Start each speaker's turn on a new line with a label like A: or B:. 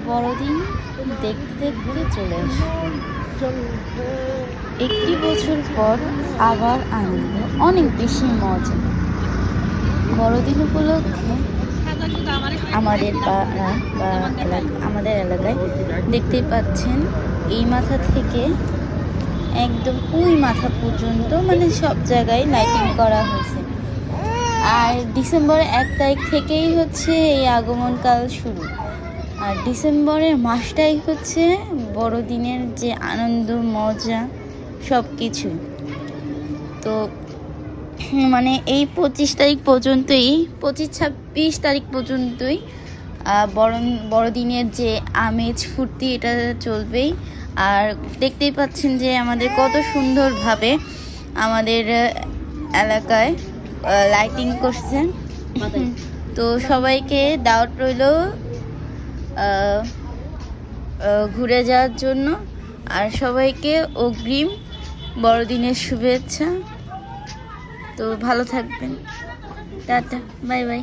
A: বড়দিন দেখতে দেখতে চলে আসে। একটি বছর পর আবার আনন্দ, অনেক বেশি মজা। বড়দিন উপলক্ষে আমাদের পাড়া বা আমাদের এলাকায় দেখতেই পাচ্ছেন, এই মাথা থেকে একদম ওই মাথা পর্যন্ত মানে সব জায়গায় লাইটিং করা হয়েছে। আর ডিসেম্বর 1 তারিখ থেকেই হচ্ছে এই আগমনকাল শুরু। আর ডিসেম্বরের মাসটাই হচ্ছে বড়দিনের যে আনন্দ মজা সব কিছু। তো মানে এই 25 তারিখ পর্যন্তই, 25-26 তারিখ পর্যন্তই বড়দিনের যে আমেজ ফুর্তি এটা চলবেই। আর দেখতেই পাচ্ছেন যে আমাদের কত সুন্দরভাবে আমাদের এলাকায় লাইটিং করছে। তো সবাইকে দাওয়াত রইল ঘুরে যাওয়ার জন্য। আর সবাইকে অগ্রিম বড়দিনের শুভেচ্ছা। তো ভালো থাকবেন, টাটা, বাই বাই।